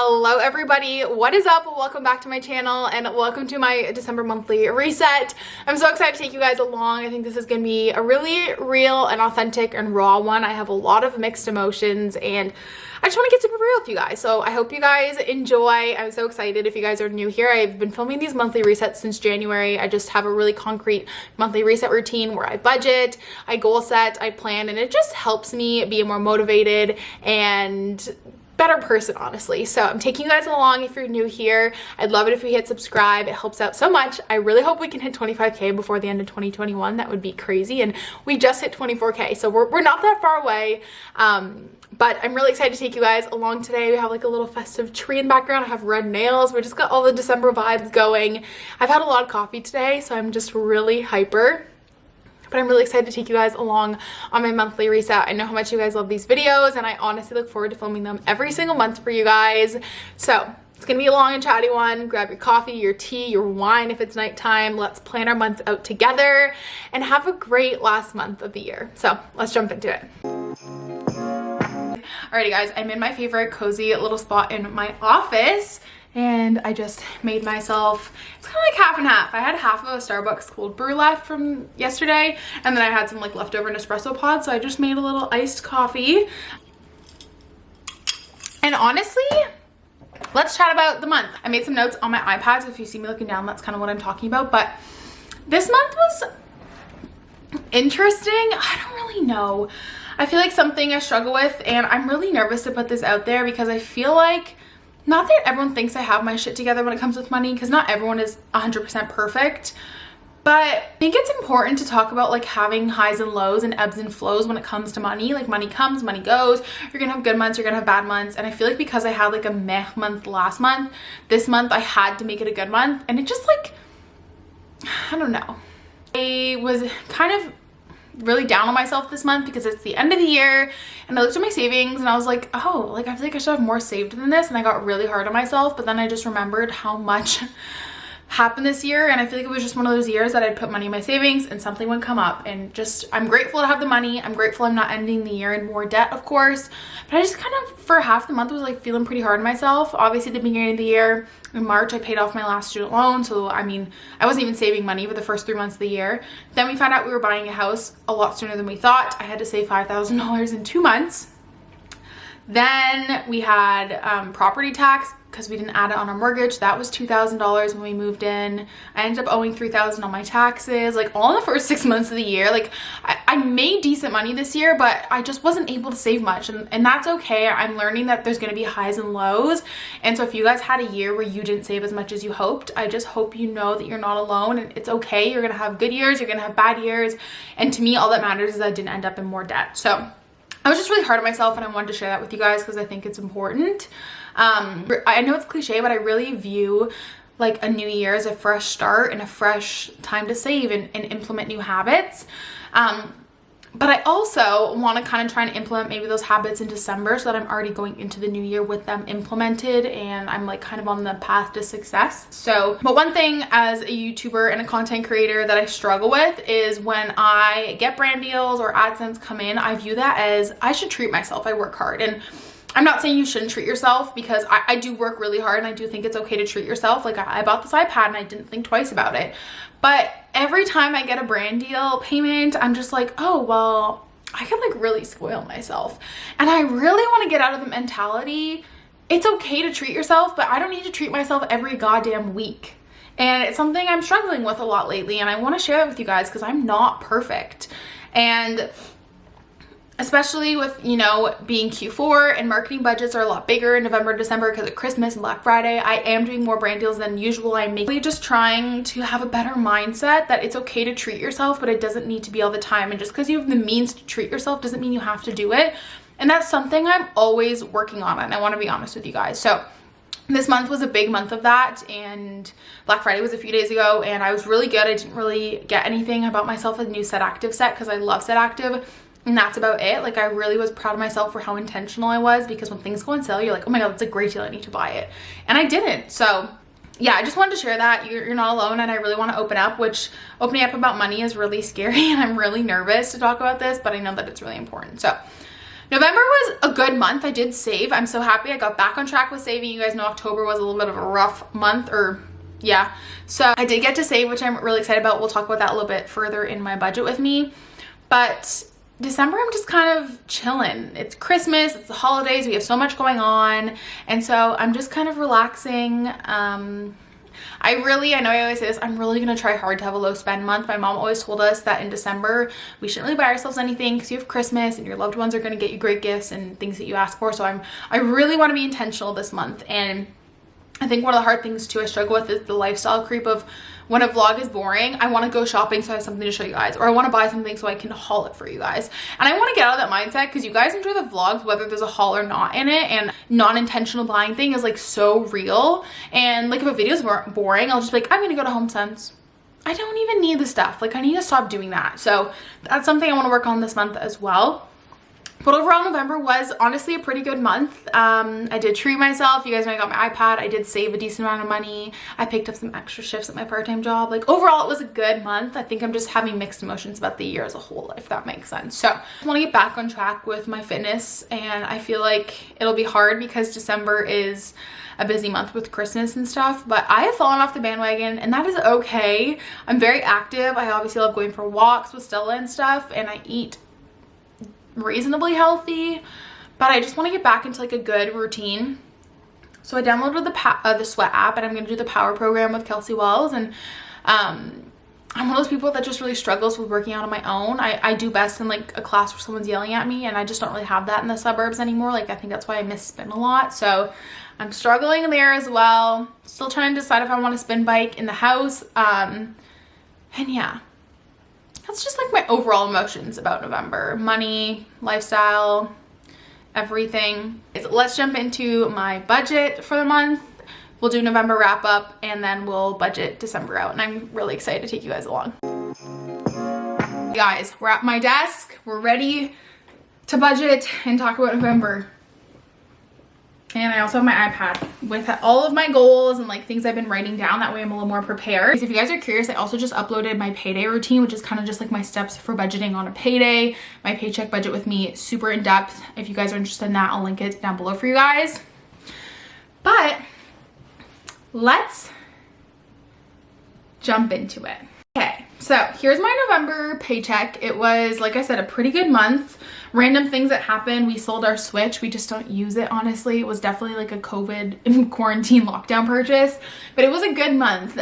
Hello everybody, what is up? Welcome back to my channel and welcome to my December monthly reset. I'm so excited to take you guys along. I think this is going to be a really real and authentic and raw one. I have a lot of mixed emotions and I just want to get super real with you guys. So I hope you guys enjoy. I'm so excited. If you guys are new here, I've been filming these monthly resets since January. I just have a really concrete monthly reset routine where I budget, I goal set, I plan, and it just helps me be more motivated and better person, honestly. So I'm taking you guys along. If you're new here, I'd love it if you hit subscribe. It helps out so much. I really hope we can hit 25K before the end of 2021. That would be crazy. And we just hit 24K, so we're not that far away. But I'm really excited to take you guys along today. We have like a little festive tree in the background. I have red nails. We just got all the December vibes going. I've had a lot of coffee today, so I'm just really hyper. But I'm really excited to take you guys along on my monthly reset. I know how much you guys love these videos and I honestly look forward to filming them every single month for you guys. So it's gonna be a long and chatty one. Grab your coffee, your tea, your wine if it's nighttime. Let's plan our months out together and have a great last month of the year. So let's jump into it. Alrighty guys, I'm in my favorite cozy little spot in my office. And I just made myself, it's kind of like half and half. I had half of a Starbucks cold brew left from yesterday, and then I had some like leftover Nespresso pods, so I just made a little iced coffee. And honestly, let's chat about the month. I made some notes on my iPad, so if you see me looking down, that's kind of what I'm talking about. But this month was interesting. I don't really know. I feel like something I struggle with, and I'm really nervous to put this out there because I feel like, not that everyone thinks I have my shit together when it comes with money, because not everyone is 100% perfect, but I think it's important to talk about like having highs and lows and ebbs and flows when it comes to money. Like money comes, money goes. You're gonna have good months, you're gonna have bad months, and I feel like because I had like a meh month last month, this month I had to make it a good month, and it just like, I don't know. I was kind of really down on myself this month because it's the end of the year, and I looked at my savings and I was like, oh, like I feel like I should have more saved than this, and I got really hard on myself. But then I just remembered how much happened this year, and I feel like it was just one of those years that I'd put money in my savings and something would come up, and just I'm grateful to have the money. I'm grateful I'm not ending the year in more debt, of course, but I just kind of for half the month was like feeling pretty hard on myself. Obviously at the beginning of the year in March I paid off my last student loan, so I mean I wasn't even saving money for the first 3 months of the year. Then we found out we were buying a house a lot sooner than we thought. I had to save $5,000 in 2 months. Then we had property tax because we didn't add it on our mortgage. That was $2,000 when we moved in. I ended up owing $3,000 on my taxes, like all in the first 6 months of the year. Like I made decent money this year, but I just wasn't able to save much, and that's okay. I'm learning that there's going to be highs and lows, and so if you guys had a year where you didn't save as much as you hoped, I just hope you know that you're not alone, and it's okay. You're going to have good years, you're going to have bad years, and to me all that matters is I didn't end up in more debt. So I was just really hard on myself, and I wanted to share that with you guys because I think it's important. I know it's cliche, but I really view like a new year as a fresh start and a fresh time to save and implement new habits. But I also want to kind of try and implement maybe those habits in December so that I'm already going into the new year with them implemented and I'm like kind of on the path to success. So, but one thing as a YouTuber and a content creator that I struggle with is when I get brand deals or AdSense come in, I view that as I should treat myself. I work hard, and I'm not saying you shouldn't treat yourself because I do work really hard, and I do think it's okay to treat yourself. Like I bought this iPad and I didn't think twice about it. But every time I get a brand deal payment, I'm just like, oh, well, I can like really spoil myself. And I really want to get out of the mentality, it's okay to treat yourself, but I don't need to treat myself every goddamn week. And it's something I'm struggling with a lot lately, and I want to share that with you guys because I'm not perfect. And especially with, you know, being Q4 and marketing budgets are a lot bigger in November and December because of Christmas and Black Friday. I am doing more brand deals than usual. I'm mainly just trying to have a better mindset that it's okay to treat yourself, but it doesn't need to be all the time. And just because you have the means to treat yourself doesn't mean you have to do it. And that's something I'm always working on, and I want to be honest with you guys. So this month was a big month of that, and Black Friday was a few days ago, and I was really good. I didn't really get anything about myself a new Set Active set because I love Set Active. And that's about it. Like I really was proud of myself for how intentional I was, because when things go on sale, you're like, oh my God, that's a great deal, I need to buy it. And I didn't. So yeah, I just wanted to share that you're not alone, and I really want to open up, which opening up about money is really scary and I'm really nervous to talk about this, but I know that it's really important. So November was a good month. I did save. I'm so happy I got back on track with saving. You guys know October was a little bit of a rough month, or yeah. So I did get to save, which I'm really excited about. We'll talk about that a little bit further in my budget with me. But December, I'm just kind of chilling. It's Christmas, it's the holidays, we have so much going on. And so I'm just kind of relaxing. I know I always say this, I'm really going to try hard to have a low spend month. My mom always told us that in December, we shouldn't really buy ourselves anything because you have Christmas and your loved ones are going to get you great gifts and things that you ask for. So I really want to be intentional this month. And I think one of the hard things too I struggle with is the lifestyle creep of when a vlog is boring, I want to go shopping so I have something to show you guys, or I want to buy something so I can haul it for you guys. And I want to get out of that mindset because you guys enjoy the vlogs whether there's a haul or not in it, and non-intentional buying thing is like so real. And like if a video is boring, I'll just be like, I'm gonna go to HomeSense. I don't even need the stuff. Like I need to stop doing that. So that's something I want to work on this month as well. But overall, November was honestly a pretty good month. I did treat myself. You guys know I got my iPad. I did save a decent amount of money. I picked up some extra shifts at my part-time job. Like overall, it was a good month. I think I'm just having mixed emotions about the year as a whole, if that makes sense. So I want to get back on track with my fitness, and I feel like it'll be hard because December is a busy month with Christmas and stuff, but I have fallen off the bandwagon, and that is okay. I'm very active. I obviously love going for walks with Stella and stuff, and I eat reasonably healthy, but I just want to get back into like a good routine. So I downloaded the Sweat app, and I'm going to do the Power program with Kelsey Wells. And I'm one of those people that just really struggles with working out on my own. I do best in like a class where someone's yelling at me, and I just don't really have that in the suburbs anymore. Like I think that's why I miss spin a lot. So I'm struggling there as well. Still trying to decide if I want to spin bike in the house. And yeah, that's just like my overall emotions about November. Money, lifestyle, everything. Let's jump into my budget for the month. We'll do November wrap up, and then we'll budget December out. And I'm really excited to take you guys along. Guys, we're at my desk. We're ready to budget and talk about November. And I also have my iPad with all of my goals and like things I've been writing down. That way I'm a little more prepared. If you guys are curious, I also just uploaded my payday routine, which is kind of just like my steps for budgeting on a payday. My paycheck budget with me, super in depth. If you guys are interested in that, I'll link it down below for you guys. But let's jump into it. Okay, so here's my November paycheck. It was, like I said, a pretty good month. Random things that happened. We sold our Switch. We just don't use it, honestly. It was definitely like a COVID quarantine lockdown purchase, but it was a good month.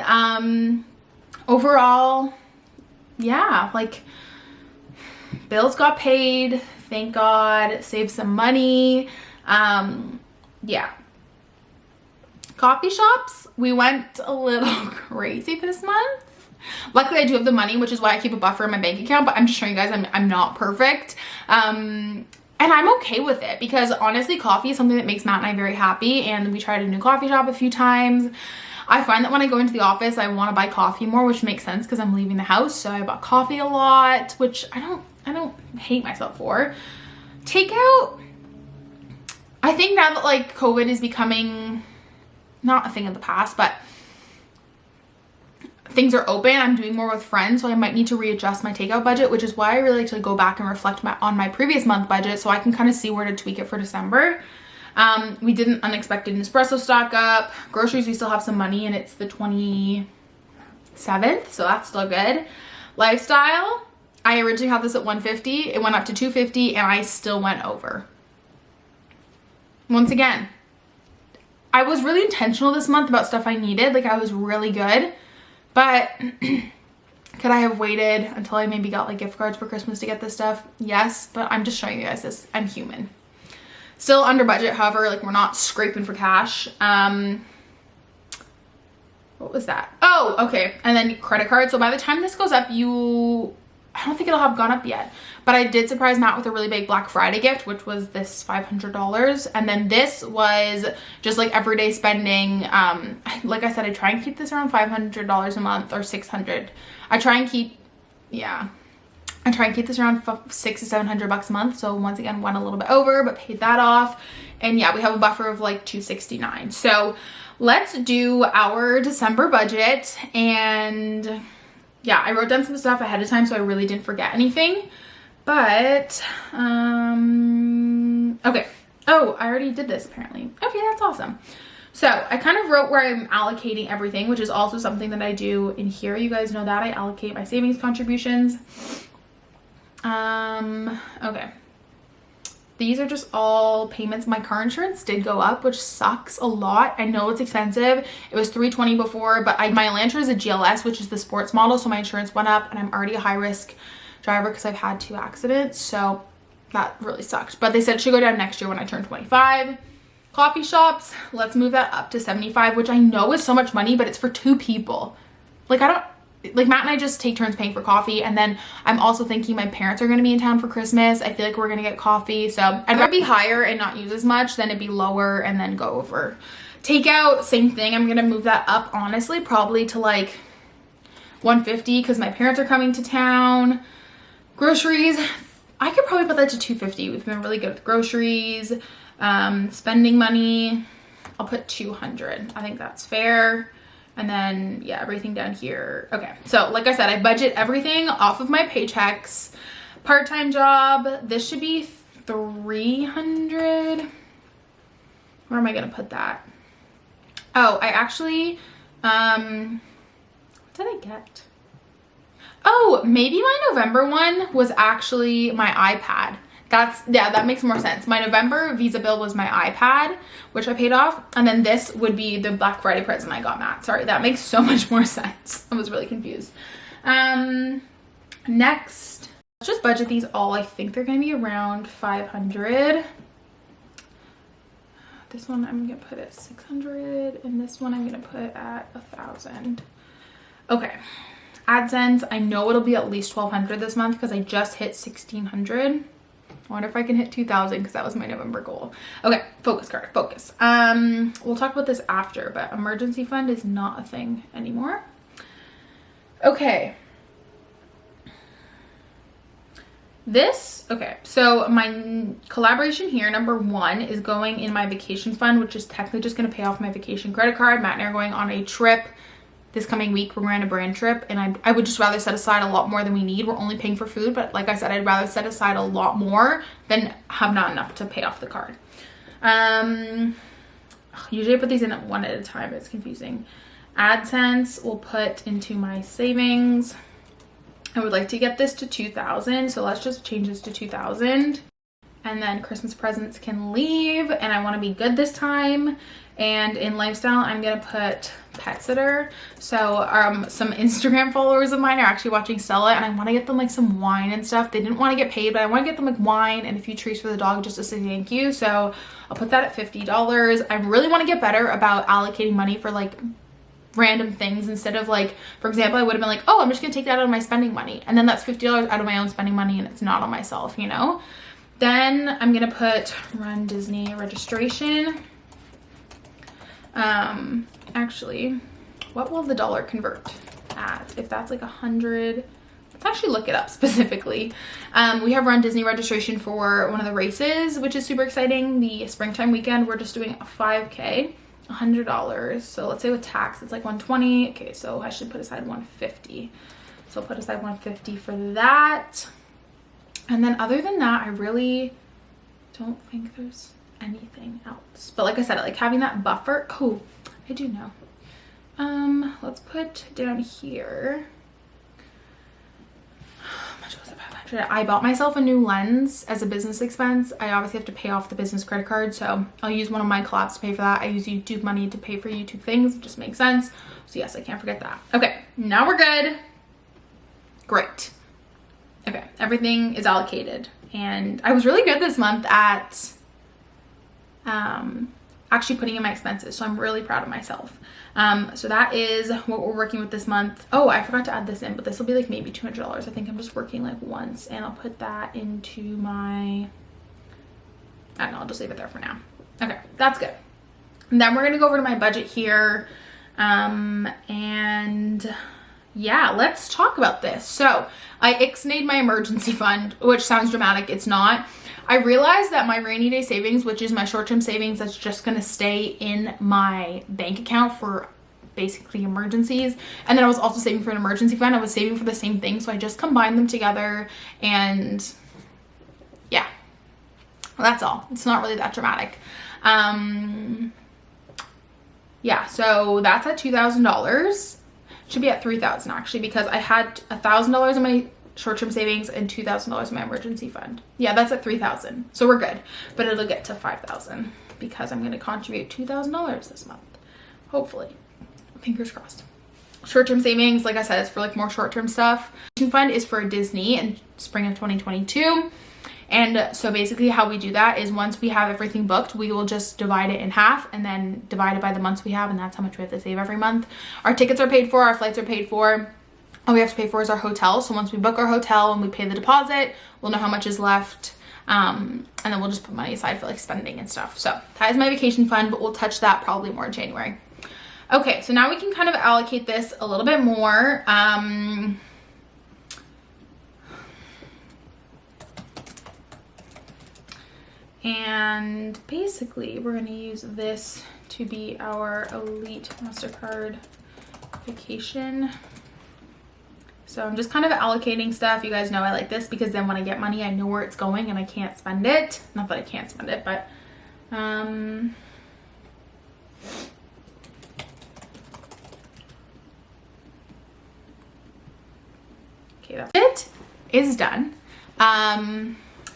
Overall, yeah, like bills got paid, thank God, saved some money. Yeah. Coffee shops, we went a little crazy this month. Luckily, I do have the money, which is why I keep a buffer in my bank account, but I'm just showing you guys I'm not perfect. And I'm okay with it because honestly, coffee is something that makes Matt and I very happy, and we tried a new coffee shop a few times. I find that when I go into the office, I want to buy coffee more, which makes sense because I'm leaving the house, so I bought coffee a lot, which I don't hate myself for. Takeout, I think now that like COVID is becoming not a thing of the past, but things are open, I'm doing more with friends, so I might need to readjust my takeout budget, which is why I really like to go back and reflect on my previous month budget so I can kind of see where to tweak it for December. We did an unexpected Nespresso stock up. Groceries, we still have some money, and it's the 27th, so that's still good. Lifestyle, I originally had this at $150. It went up to $250, and I still went over. Once again, I was really intentional this month about stuff I needed. Like I was really good. But could I have waited until I maybe got like gift cards for Christmas to get this stuff? Yes, but I'm just showing you guys this. I'm human. Still under budget, however, like we're not scraping for cash. What was that? Oh, okay. And then credit card. So by the time this goes up, I don't think it'll have gone up yet, but I did surprise Matt with a really big Black Friday gift, which was this $500. And then this was just like everyday spending. Like I said, I try and keep this around $500 a month or $600. I try and keep this around $600 to $700 a month. So once again, went a little bit over, but paid that off. And yeah, we have a buffer of like $269. So let's do our December budget. And yeah, I wrote down some stuff ahead of time, so I really didn't forget anything. But Okay. Oh, I already did this apparently. Okay, that's awesome. So I kind of wrote where I'm allocating everything, which is also something that I do in here. You guys know that I allocate my savings contributions. Okay. These are just all payments. My car insurance did go up, which sucks a lot. I know it's expensive. It was $320 before, but my Elantra is a GLS, which is the sports model. So my insurance went up, and I'm already a high risk driver because I've had 2 accidents. So that really sucked. But they said it should go down next year when I turn 25. Coffee shops, let's move that up to 75, which I know is so much money, but it's for 2 people. Like Matt and I just take turns paying for coffee, and then I'm also thinking my parents are going to be in town for Christmas. I feel like we're going to get coffee, so I'd rather be higher and not use as much than it be lower and then go over. Takeout, same thing. I'm going to move that up, honestly, probably to like 150 because my parents are coming to town. Groceries, I could probably put that to 250. We've been really good with groceries. Spending money, I'll put 200. I think that's fair. And then yeah, everything down here. Okay, so like I said, I budget everything off of my paychecks. Part-time job, this should be 300. Where am I gonna put that? Oh, I actually what did I get? Oh, maybe my November one was actually my iPad. That makes more sense. My November Visa bill was my iPad, which I paid off. And then this would be the Black Friday present I got Matt. Sorry, that makes so much more sense. I was really confused. Next, let's just budget these all. I think they're going to be around 500. This one I'm going to put at 600. And this one I'm going to put at 1,000. Okay. AdSense, I know it'll be at least 1,200 this month because I just hit 1,600. I wonder if I can hit 2,000 because that was my November goal. Okay, focus card, focus. We'll talk about this after, but emergency fund is not a thing anymore. Okay. Okay, so my collaboration here, number 1, is going in my vacation fund, which is technically just going to pay off my vacation credit card. Matt and I are going on a trip this coming week. We're going on a brand trip, and I would just rather set aside a lot more than we need. We're only paying for food, but like I said, I'd rather set aside a lot more than have not enough to pay off the card. Usually I put these in at one at a time. It's confusing. AdSense we'll put into my savings. I would like to get this to 2,000, so let's just change this to 2,000. And then Christmas presents can leave, and I want to be good this time. And in lifestyle, I'm gonna put pet sitter. So some Instagram followers of mine are actually watching Stella, and I want to get them like some wine and stuff. They didn't want to get paid, but I want to get them like wine and a few treats for the dog just to say thank you. So I'll put that at $50. I really want to get better about allocating money for like random things instead of like, for example, I would have been like, oh, I'm just gonna take that out of my spending money, and then that's $50 out of my own spending money, and it's not on myself, you know. Then I'm gonna put run Disney registration. Actually, what will the dollar convert at? If that's like 100, let's actually look it up specifically. We have run Disney registration for one of the races, which is super exciting. The springtime weekend, we're just doing a 5K, $100. So let's say with tax, it's like 120. Okay, so I should put aside 150. So I'll put aside 150 for that. And then other than that, I really don't think there's anything else. But like I said, I like having that buffer. Oh, I do know. Let's put down here. How much was it? 500. I bought myself a new lens as a business expense. I obviously have to pay off the business credit card, so I'll use one of my collabs to pay for that. I use YouTube money to pay for YouTube things. It just makes sense. So yes, I can't forget that. Okay, now we're good. Great. Okay, everything is allocated, and I was really good this month at actually putting in my expenses, so I'm really proud of myself. So that is what we're working with this month. Oh, I forgot to add this in, but this will be like maybe $200. I think I'm just working like once, and I'll put that into my, I don't know, I'll just leave it there for now. Okay, that's good. And then we're gonna go over to my budget here, and yeah, let's talk about this. So I ixnayed my emergency fund, which sounds dramatic. It's not. I realized that my rainy day savings, which is my short-term savings, that's just gonna stay in my bank account for basically emergencies. And then I was also saving for an emergency fund. I was saving for the same thing. So I just combined them together, and yeah, That's all. It's not really that dramatic. Yeah, so that's at $2,000. Should be at $3,000 actually, because I had $1,000 in my short-term savings and $2,000 in my emergency fund. Yeah, that's at $3,000. So we're good, but it'll get to $5,000 because I'm going to contribute $2,000 this month. Hopefully. Fingers crossed. Short-term savings, like I said, is for like more short-term stuff. Fund is for Disney in spring of 2022. And so basically how we do that is once we have everything booked, we will just divide it in half and then divide it by the months we have, and that's how much we have to save every month. Our tickets are paid for, our flights are paid for. All we have to pay for is our hotel. So once we book our hotel and we pay the deposit, we'll know how much is left. And then we'll just put money aside for like spending and stuff. So that is my vacation fund, but we'll touch that probably more in January. Okay, so now we can kind of allocate this a little bit more. And basically we're gonna use this to be our Elite MasterCard vacation. So I'm just kind of allocating stuff. You guys know I like this because then when I get money, I know where it's going and I can't spend it. Not that I can't spend it, but okay, that's it. Is done.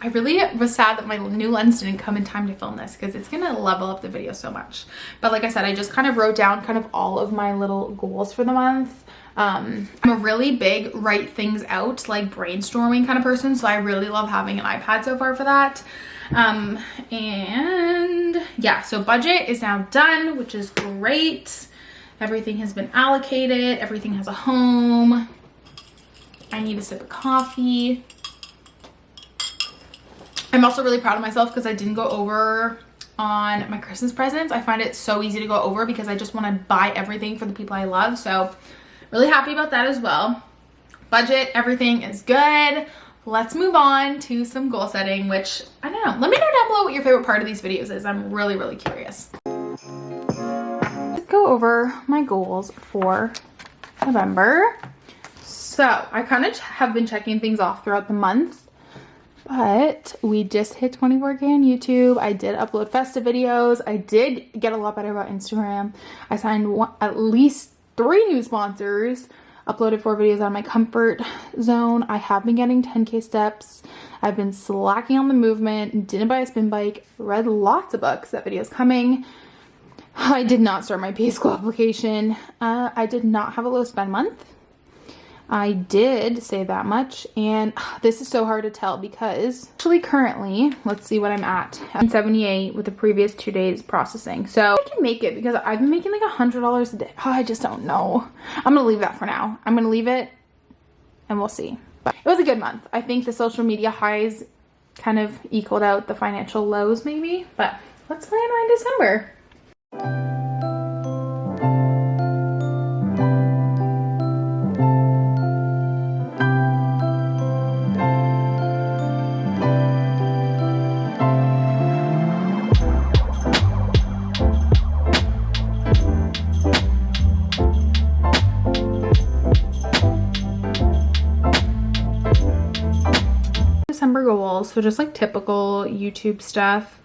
I really was sad that my new lens didn't come in time to film this because it's gonna level up the video so much. But like I said, I just kind of wrote down kind of all of my little goals for the month. I'm a really big write things out, like brainstorming kind of person, so I really love having an iPad so far for that. And yeah, so budget is now done, which is great. Everything has been allocated, everything has a home. I need a sip of coffee. I'm also really proud of myself because I didn't go over on my Christmas presents. I find it so easy to go over because I just want to buy everything for the people I love. So really happy about that as well. Budget, everything is good. Let's move on to some goal setting, which I don't know. Let me know down below what your favorite part of these videos is. I'm really, really curious. Let's go over my goals for November. So I kind of have been checking things off throughout the month. But we just hit 24K on YouTube. I did upload festive videos. I did get a lot better about Instagram. I signed at least 3 new sponsors. Uploaded 4 videos out of my comfort zone. I have been getting 10K steps. I've been slacking on the movement. Didn't buy a spin bike. Read lots of books. That video is coming. I did not start my pay school application. I did not have a low spend month. I did say that much, and this is so hard to tell because actually currently, let's see what I'm at. I'm 78 with the previous 2 days processing. So I can make it because I've been making like $100 a day. Oh, I just don't know. I'm gonna leave that for now. I'm gonna leave it and we'll see. But it was a good month. I think the social media highs kind of equaled out the financial lows maybe, but let's plan on December. December goals, so just like typical YouTube stuff.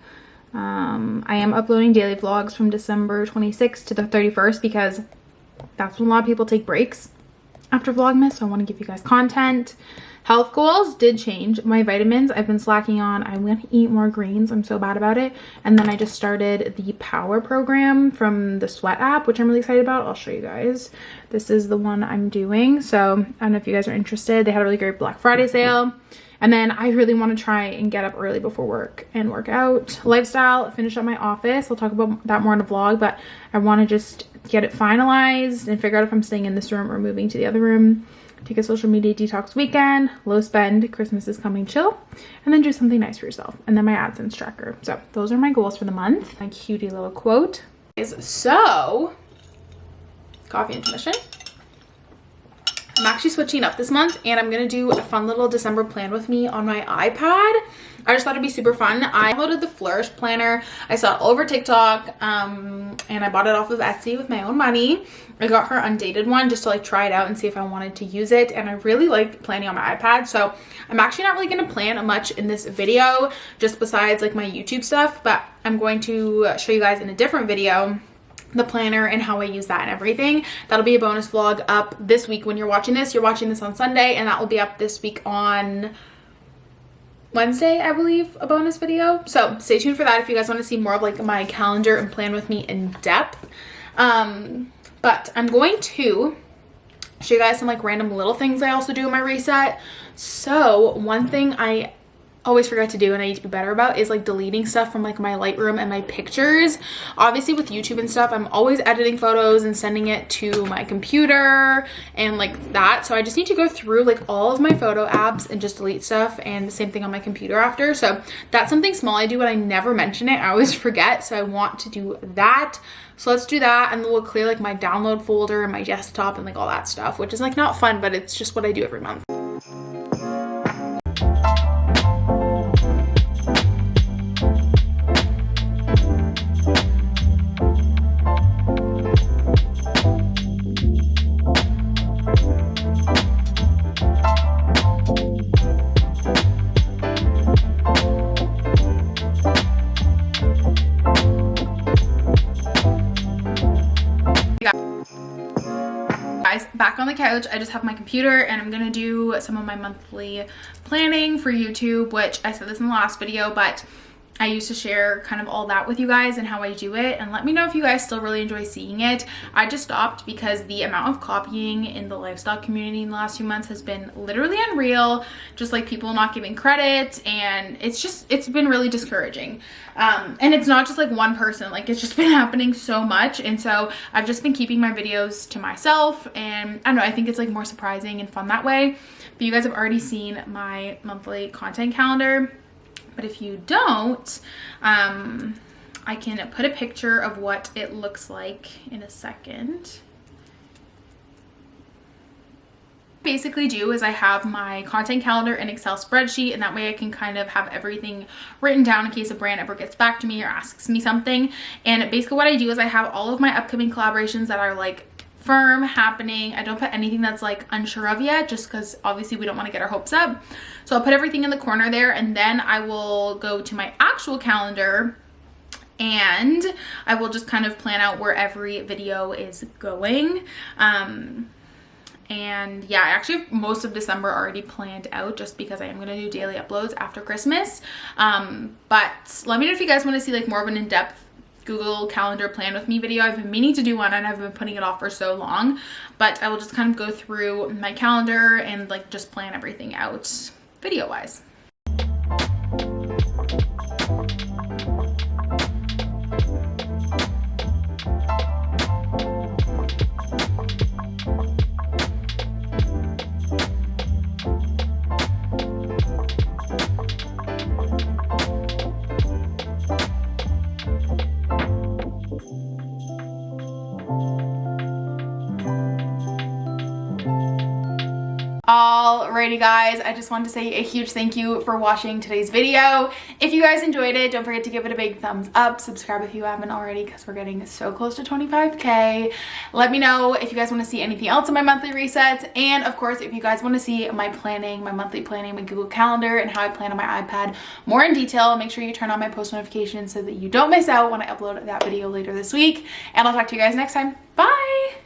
I am uploading daily vlogs from December 26th to the 31st because that's when a lot of people take breaks after Vlogmas, so I want to give you guys content. Health goals did change. My vitamins I've been slacking on. I want to eat more greens. I'm so bad about it. And then I just started the Power program from the Sweat app, which I'm really excited about. I'll show you guys. This is the one I'm doing. So I don't know if you guys are interested. They had a really great Black Friday sale. And then I really want to try and get up early before work and work out. Lifestyle, finish up my office. I'll talk about that more in a vlog, but I want to just get it finalized and figure out if I'm staying in this room or moving to the other room. Take a social media detox weekend, low spend, Christmas is coming, chill, and then do something nice for yourself. And then my AdSense tracker. So those are my goals for the month. My cutie little quote is, so coffee intermission. I'm actually switching up this month and I'm gonna do a fun little December plan with me on my iPad. I just thought it'd be super fun. I downloaded the Flourish planner. I saw it all over TikTok, and I bought it off of Etsy with my own money. I got her undated one just to like try it out and see if I wanted to use it, and I really like planning on my iPad. So I'm actually not really going to plan much in this video, just besides like my YouTube stuff, but I'm going to show you guys in a different video the planner and how I use that and everything. That'll be a bonus vlog up this week. When you're watching this on Sunday, and that will be up this week on Wednesday, I believe, a bonus video. So stay tuned for that if you guys want to see more of like my calendar and plan with me in depth. But I'm going to show you guys some like random little things I also do in my reset. So one thing I always forget to do and I need to be better about is like deleting stuff from like my Lightroom and my pictures. Obviously with YouTube and stuff, I'm always editing photos and sending it to my computer and like that. So I just need to go through like all of my photo apps and just delete stuff, and the same thing on my computer after. So that's something small I do, but I never mention it. I always forget. So I want to do that. So let's do that, and then we'll clear like my download folder and my desktop and like all that stuff, which is like not fun, but it's just what I do every month. Back on the couch, I just have my computer and I'm gonna do some of my monthly planning for YouTube, which I said this in the last video, but I used to share kind of all that with you guys and how I do it, and let me know if you guys still really enjoy seeing it. I just stopped because the amount of copying in the lifestyle community in the last few months has been literally unreal. Just like people not giving credit, and it's been really discouraging. And it's not just like one person, like it's just been happening so much, and so I've just been keeping my videos to myself, and I don't know, I think it's like more surprising and fun that way. But you guys have already seen my monthly content calendar. But if you don't, I can put a picture of what it looks like in a second. Basically do is I have my content calendar in Excel spreadsheet, and that way I can kind of have everything written down in case a brand ever gets back to me or asks me something. And basically what I do is I have all of my upcoming collaborations that are like firm happening. I don't put anything that's like unsure of yet, just because obviously we don't want to get our hopes up. So I'll put everything in the corner there, and then I will go to my actual calendar and I will just kind of plan out where every video is going. And yeah, I actually have most of December already planned out, just because I am going to do daily uploads after Christmas. But let me know if you guys want to see like more of an in-depth Google Calendar plan with me video. I've been meaning to do one and I've been putting it off for so long, but I will just kind of go through my calendar and like just plan everything out video wise. Alrighty guys, I just wanted to say a huge thank you for watching today's video. If you guys enjoyed it, don't forget to give it a big thumbs up. Subscribe if you haven't already, because we're getting so close to 25K. Let me know if you guys want to see anything else in my monthly resets, and of course if you guys want to see my planning, my monthly planning, my Google Calendar, and how I plan on my iPad more in detail, make sure you turn on my post notifications so that you don't miss out when I upload that video later this week. And I'll talk to you guys next time. Bye!